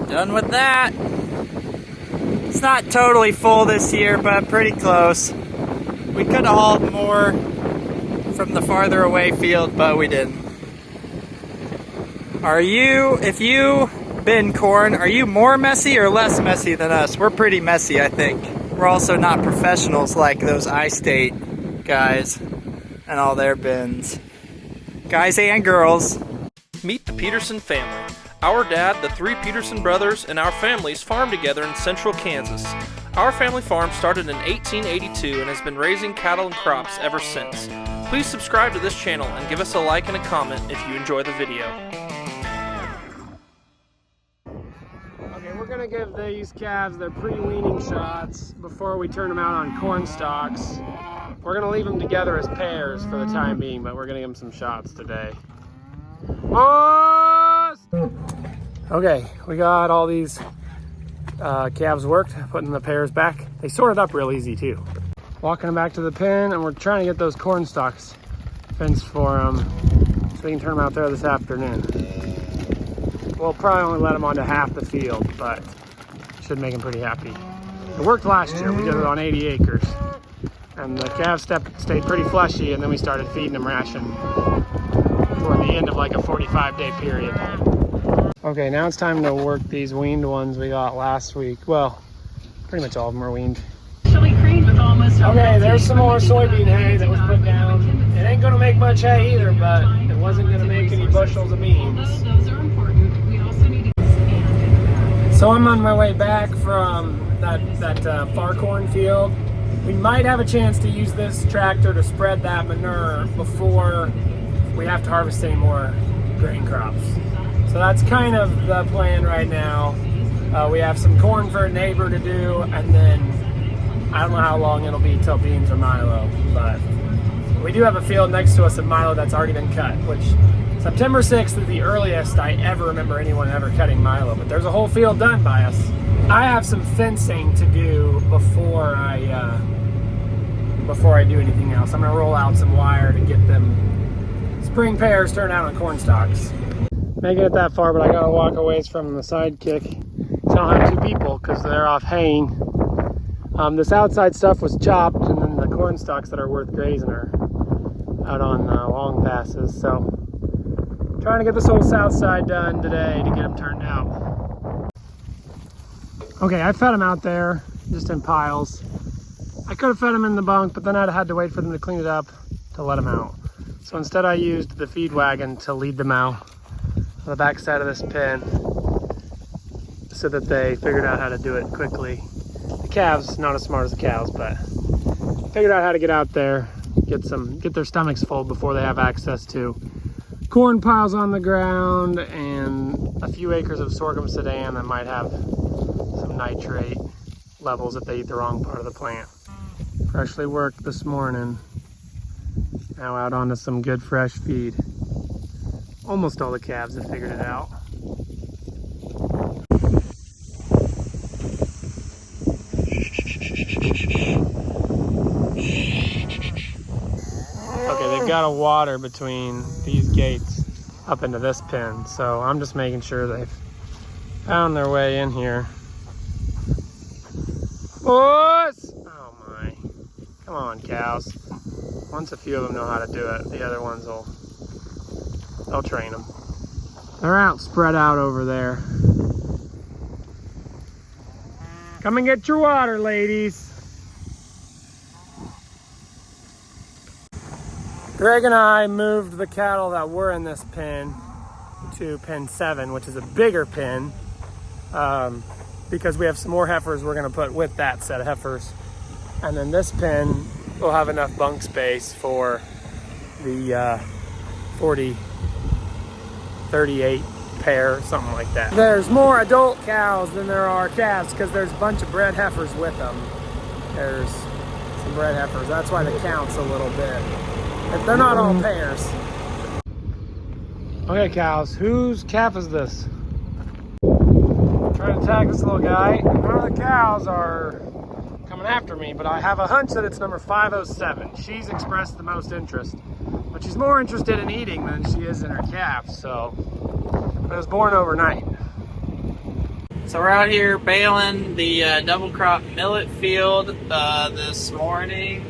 Done with that. It's not totally full this year, but pretty close. We could have hauled more from the farther away field, but we didn't. If you bin corn, are you more messy or less messy than us? We're pretty messy, I think. We're also not professionals like those iState guys and all their bins. Guys and girls. Meet the Peterson family. Our dad, the three Peterson brothers, and our families farm together in central Kansas. Our family farm started in 1882 and has been raising cattle and crops ever since. Please subscribe to this channel and give us a like and a comment if you enjoy the video. Okay, we're gonna give these calves their pre-weaning shots before we turn them out on corn stalks. We're gonna leave them together as pairs for the time being, but we're gonna give them some shots today. Okay, we got all these calves worked, putting the pairs back. They sorted up real easy too. Walking them back to the pen, and we're trying to get those corn stalks fenced for them so we can turn them out there this afternoon. We'll probably only let them onto half the field, but should make them pretty happy. It worked last year. We did it on 80 acres. And the calves stayed pretty fleshy, and then we started feeding them ration toward the end of like a 45-day period. Okay, now it's time to work these weaned ones we got last week. Well, pretty much all of them are weaned. Okay, there's some more soybean hay that was put down. It ain't gonna make much hay either, but it wasn't gonna make any bushels of beans. So I'm on my way back from that far corn field. We might have a chance to use this tractor to spread that manure before we have to harvest any more grain crops. So that's kind of the plan right now. We have some corn for a neighbor to do, and then I don't know how long it'll be till beans or milo, but we do have a field next to us of milo that's already been cut, which September 6th is the earliest I ever remember anyone ever cutting milo, but there's a whole field done by us. I have some fencing to do before I do anything else. I'm gonna roll out some wire to get them spring pairs turned out on corn stalks. Making it that far, but I gotta walk a ways from the sidekick. So I don't have two people because they're off haying. This outside stuff was chopped, and then the corn stalks that are worth grazing are out on long passes. So trying to get this whole south side done today to get them turned out. Okay, I fed them out there just in piles. I could have fed them in the bunk, but then I'd have had to wait for them to clean it up to let them out. So instead I used the feed wagon to lead them out on the back side of this pen so that they figured out how to do it quickly. The calves, not as smart as the cows, but figured out how to get out there, get their stomachs full before they have access to corn piles on the ground and a few acres of sorghum sudan that might have some nitrate levels if they eat the wrong part of the plant. Freshly worked this morning. Now out onto some good fresh feed. Almost all the calves have figured it out. Okay, they've got a water between these gates up into this pen, so I'm just making sure they've found their way in here. Boys! Oh my. Come on, cows. Once a few of them know how to do it, the other ones they'll train them. They're out, spread out over there. Come and get your water, ladies. Greg and I moved the cattle that were in this pen to pen 7, which is a bigger pen, because we have some more heifers we're going to put with that set of heifers. And then this pen will have enough bunk space for the 38 pair, something like that. There's more adult cows than there are calves because there's a bunch of bred heifers with them. There's some bred heifers. That's why the count's a little bit. They're not all pairs. Okay, cows, whose calf is this? Trying to tag this little guy. None of the cows are coming after me, but I have a hunch that it's number 507. She's expressed the most interest, but she's more interested in eating than she is in her calf, so. But it was born overnight. So we're out here baling the double crop millet field this morning.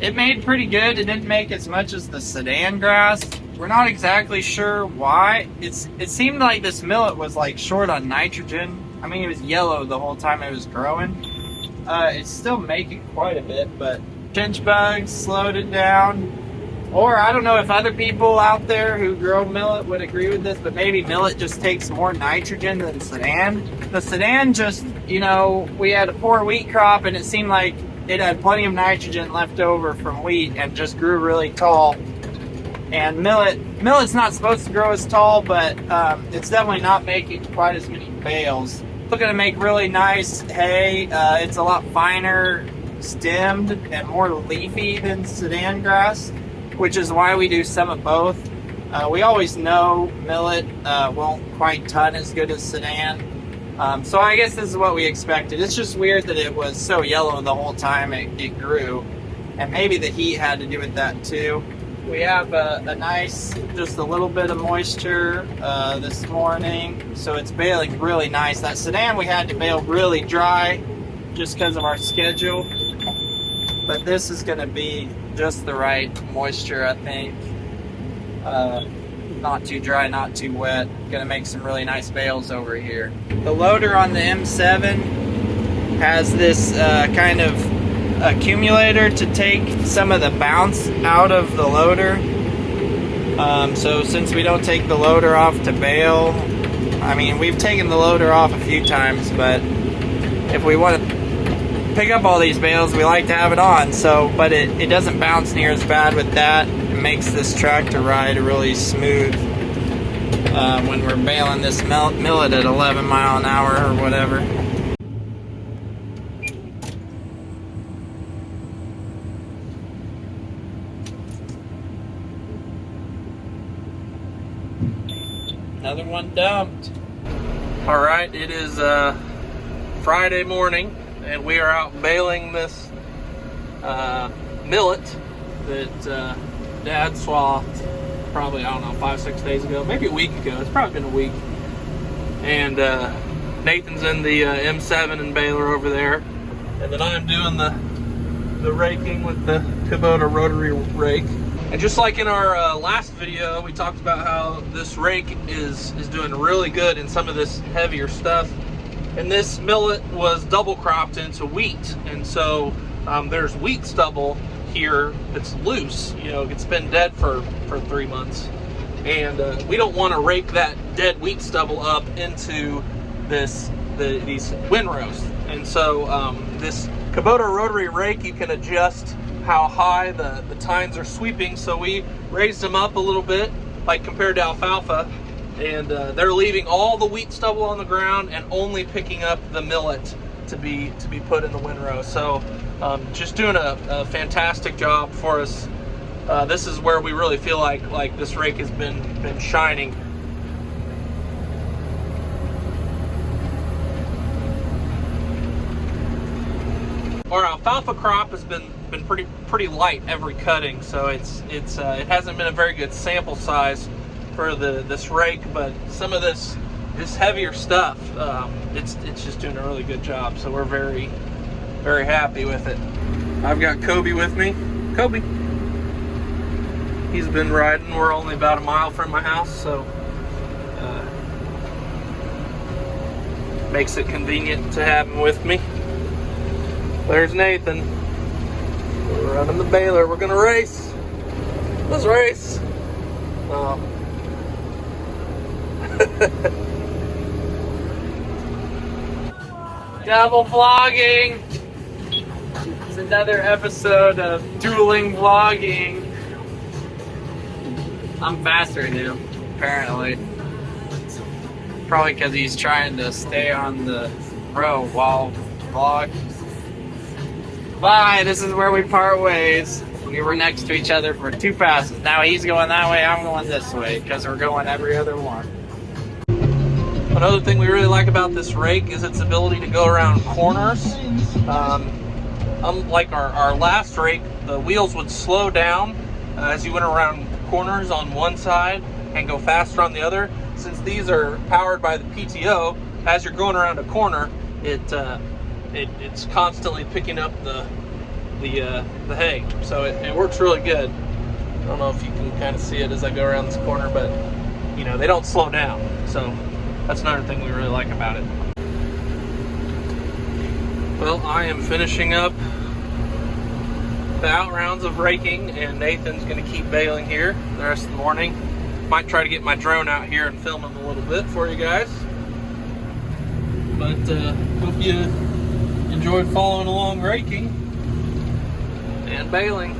It made pretty good. It didn't make as much as the sedan grass. We're not exactly sure why. It seemed like this millet was like short on nitrogen. I mean, it was yellow the whole time it was growing. It's still making quite a bit, but chinch bugs slowed it down. Or I don't know if other people out there who grow millet would agree with this, but maybe millet just takes more nitrogen than sedan. The sedan just, you know, we had a poor wheat crop and it seemed like it had plenty of nitrogen left over from wheat and just grew really tall. And millet's not supposed to grow as tall, but it's definitely not making quite as many bales. Still gonna make really nice hay. It's a lot finer stemmed and more leafy than sedan grass, which is why we do some of both. We always know millet won't quite ton as good as sedan. So I guess this is what we expected. It's just weird that it was so yellow the whole time it grew. And maybe the heat had to do with that too. We have a nice, just a little bit of moisture this morning. So it's baling really nice. That sedan we had to bale really dry just because of our schedule. But this is gonna be just the right moisture, I think. Not too dry, not too wet. Gonna make some really nice bales over here. The loader on the M7 has this kind of accumulator to take some of the bounce out of the loader. So since we don't take the loader off to bale, I mean, we've taken the loader off a few times, but if we want to pick up all these bales, we like to have it on. So, but it doesn't bounce near as bad with that. It makes this tractor ride really smooth when we're baling this millet at 11 mile an hour or whatever. Another one dumped. All right, it is Friday morning, and we are out baling this millet that Dad swathed probably, I don't know, 5-6 days ago, maybe a week ago. It's probably been a week. And Nathan's in the M7 and Baler over there, and then I'm doing the raking with the Kubota rotary rake. And just like in our last video, we talked about how this rake is doing really good in some of this heavier stuff. And this millet was double cropped into wheat. And so there's wheat stubble here that's loose. You know, it's been dead for 3 months. And we don't want to rake that dead wheat stubble up into these windrows. And so this Kubota rotary rake, you can adjust how high the tines are sweeping. So we raised them up a little bit, like compared to alfalfa, and they're leaving all the wheat stubble on the ground and only picking up the millet to be put in the windrow. So just doing a fantastic job for us. This is where we really feel like this rake has been shining. Our alfalfa crop has been pretty light every cutting, so it hasn't been a very good sample size for this rake. But some of this heavier stuff, it's just doing a really good job. So we're very happy with it. I've got Kobe with me. Kobe, he's been riding. We're only about a mile from my house, so makes it convenient to have him with me. There's Nathan. We're running the baler. We're gonna race. Let's race. Oh. Double vlogging. It's another episode of dueling vlogging. I'm faster than him, apparently. Probably because he's trying to stay on the road while vlog. Bye, this is where we part ways. We were next to each other for 2 passes. Now he's going that way, I'm going this way, because we're going every other one. Another thing we really like about this rake is its ability to go around corners. Unlike our last rake, the wheels would slow down as you went around corners on one side and go faster on the other. since these are powered by the PTO, as you're going around a corner, it's constantly picking up the hay. So it works really good. I don't know if you can kind of see it as I go around this corner, but you know, they don't slow down. So that's another thing we really like about it. Well, I am finishing up the out rounds of raking, and Nathan's going to keep baling here the rest of the morning. Might try to get my drone out here and film him a little bit for you guys. But hope you enjoyed following along raking and baling.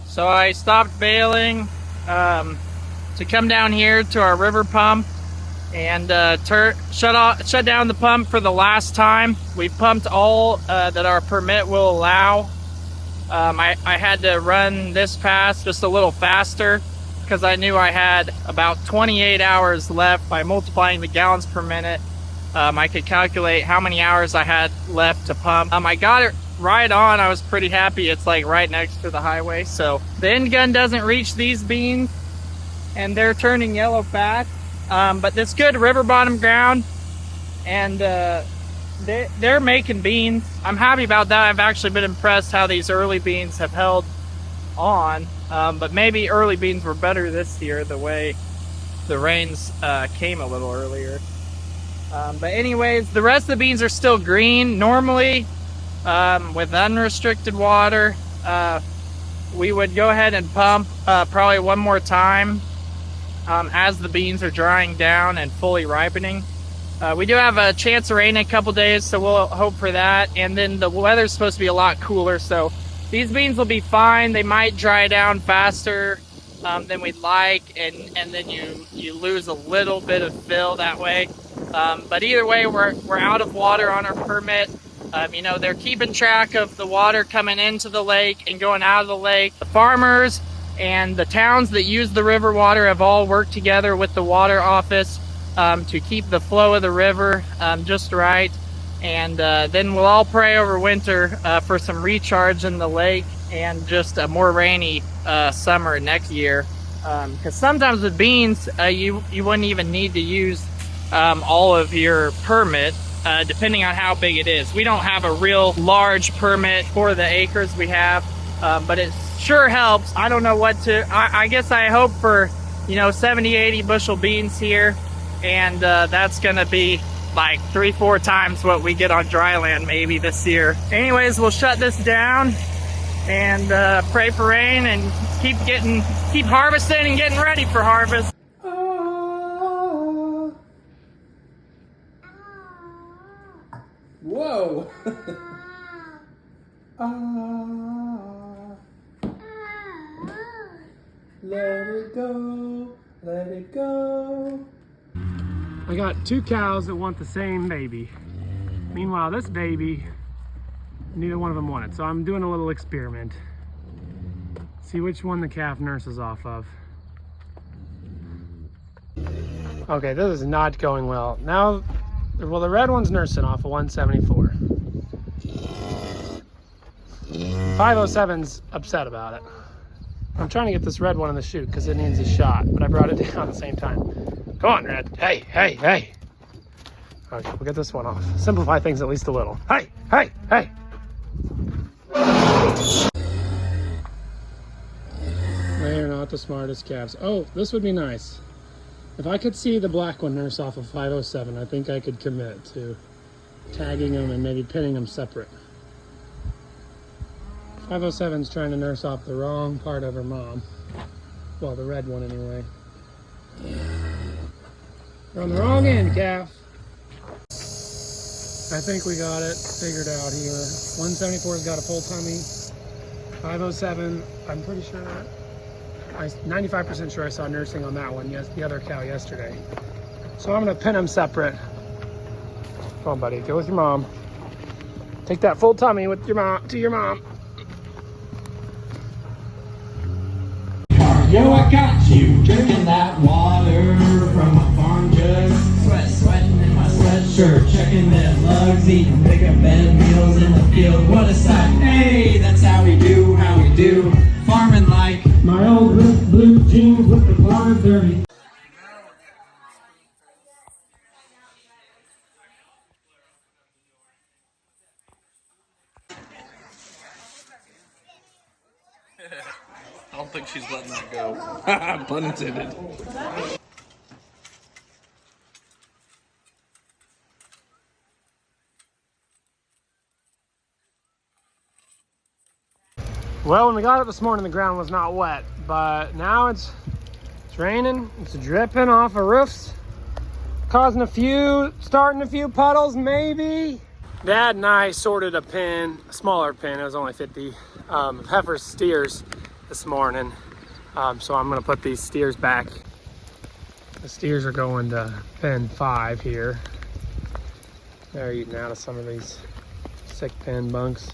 So I stopped baling to come down here to our river pump and shut down the pump for the last time. We've pumped all that our permit will allow. I had to run this pass just a little faster because I knew I had about 28 hours left. By multiplying the gallons per minute, I could calculate how many hours I had left to pump. I got it right on. I was pretty happy. It's like right next to the highway, so the end gun doesn't reach these beans and they're turning yellow fast, but this good river bottom ground, and they're making beans. I'm happy about that. I've actually been impressed how these early beans have held on, but maybe early beans were better this year the way the rains came a little earlier. But anyways, the rest of the beans are still green. Normally with unrestricted water, we would go ahead and pump probably one more time as the beans are drying down and fully ripening. We do have a chance of rain in a couple days, so we'll hope for that. And then the weather's supposed to be a lot cooler, so these beans will be fine. They might dry down faster than we'd like, and then you lose a little bit of fill that way. But either way, we're out of water on our permit. You know, they're keeping track of the water coming into the lake and going out of the lake. The farmers and the towns that use the river water have all worked together with the water office to keep the flow of the river just right. And then we'll all pray over winter for some recharge in the lake and just a more rainy summer next year. Because sometimes with beans, you wouldn't even need to use all of your permit, depending on how big it is. We don't have a real large permit for the acres we have, but it sure helps. I don't know what to, I guess I hope for, you know, 70, 80 bushel beans here, and that's gonna be like 3-4 times what we get on dry land maybe this year. Anyways, we'll shut this down and pray for rain and keep harvesting and getting ready for harvest. Whoa! Let it go, let it go. I got 2 cows that want the same baby. Meanwhile, this baby, neither one of them want it. So I'm doing a little experiment. See which one the calf nurses off of. Okay, this is not going well. Now, well, the red one's nursing off of 174. 507's upset about it. I'm trying to get this red one in the chute because it needs a shot, but I brought it down at the same time. Come on, Red. Hey, hey, hey. Okay, we'll get this one off. Simplify things at least a little. Hey, hey, hey. They are not the smartest calves. Oh, this would be nice. If I could see the black one nurse off of 507, I think I could commit to tagging them and maybe pinning them separate. 507's trying to nurse off the wrong part of her mom. Well, the red one anyway. You're on the wrong end, calf. I think we got it figured out here. 174's got a full tummy. 507, I'm pretty sure, I'm 95% sure I saw nursing on that one, yes, the other cow yesterday. So I'm gonna pin them separate. Come on, buddy, go with your mom. Take that full tummy with your mom, to your mom. Yo, I got you drinking that water from a farm jug. Sweating in my sweatshirt, checking them lugs, eating bigger bed meals in the field. What a sight! Hey, that's how we do, farming like My old blue jeans with the bars dirty. I don't think she's letting that go. Pun intended. Well, when we got up this morning, the ground was not wet, but now it's raining. It's dripping off of roofs, starting a few puddles, maybe. Dad and I sorted a smaller pin. It was only 50 heifer steers this morning. So I'm gonna put these steers back. The steers are going to pen 5 here. They're eating out of some of these sick pen bunks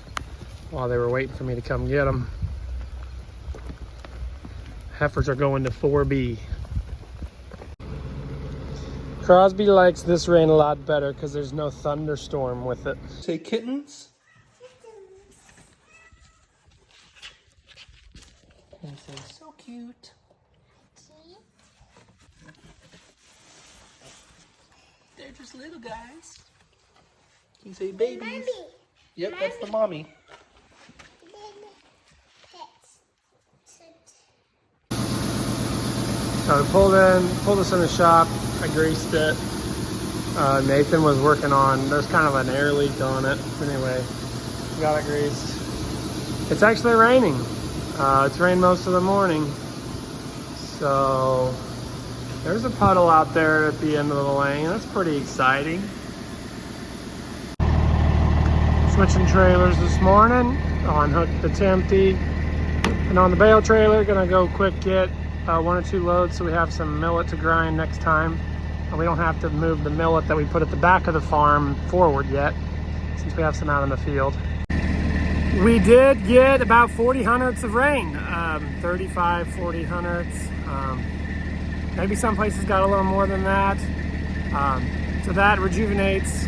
while they were waiting for me to come get them. Heifers are going to 4B. Crosby likes this rain a lot better because there's no thunderstorm with it. Say kittens? And say so cute. They're just little guys. Can you say babies? Mommy. Yep, that's the mommy. So I pulled this in the shop. I greased it. Nathan was working on, there's kind of an air leak on it. Anyway, got it greased. It's actually raining. It's rained most of the morning. So There's a puddle out there at the end of the lane. That's pretty exciting. Switching trailers this morning. On hook that's empty. And on the bale trailer, gonna go quick get 1 or 2 loads so we have some millet to grind next time. And we don't have to move the millet that we put at the back of the farm forward yet, since we have some out in the field. We did get about 40 hundredths of rain, 35, 40 hundredths. Maybe some places got a little more than that. So that rejuvenates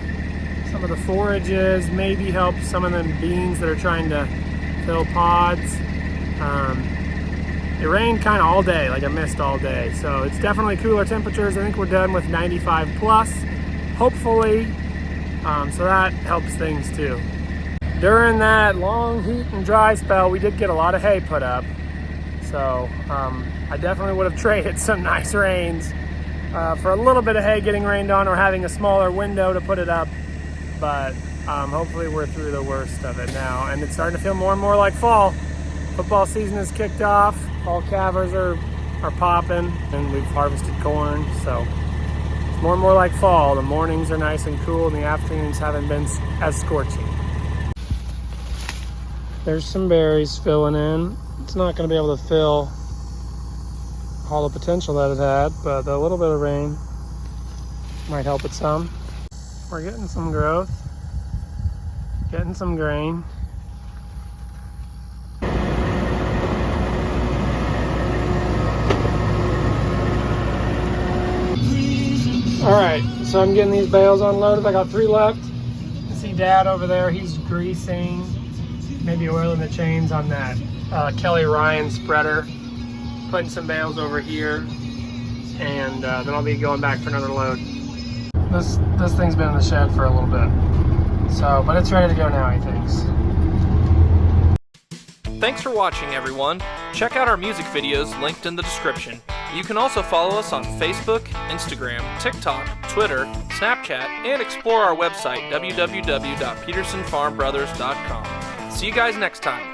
some of the forages, maybe helps some of them beans that are trying to fill pods. It rained kind of all day, like a mist all day. So it's definitely cooler temperatures. I think we're done with 95 plus, hopefully. So that helps things too. During that long heat and dry spell, we did get a lot of hay put up. So I definitely would have traded some nice rains for a little bit of hay getting rained on or having a smaller window to put it up. But hopefully we're through the worst of it now. And it's starting to feel more and more like fall. Football season has kicked off. Fall calvers are popping and we've harvested corn. So it's more and more like fall. The mornings are nice and cool and the afternoons haven't been as scorching. There's some berries filling in. It's not going to be able to fill all the potential that it had, but a little bit of rain might help it some. We're getting some growth, getting some grain. All right, so I'm getting these bales unloaded. I got 3 left. You see Dad over there, he's greasing, maybe oiling the chains on that Kelly Ryan spreader. Putting some bales over here, and then I'll be going back for another load. This thing's been in the shed for a little bit, so but it's ready to go now, he thinks. Thanks for watching, everyone. Check out our music videos linked in the description. You can also follow us on Facebook, Instagram, TikTok, Twitter, Snapchat, and explore our website, www.petersonfarmbrothers.com. See you guys next time.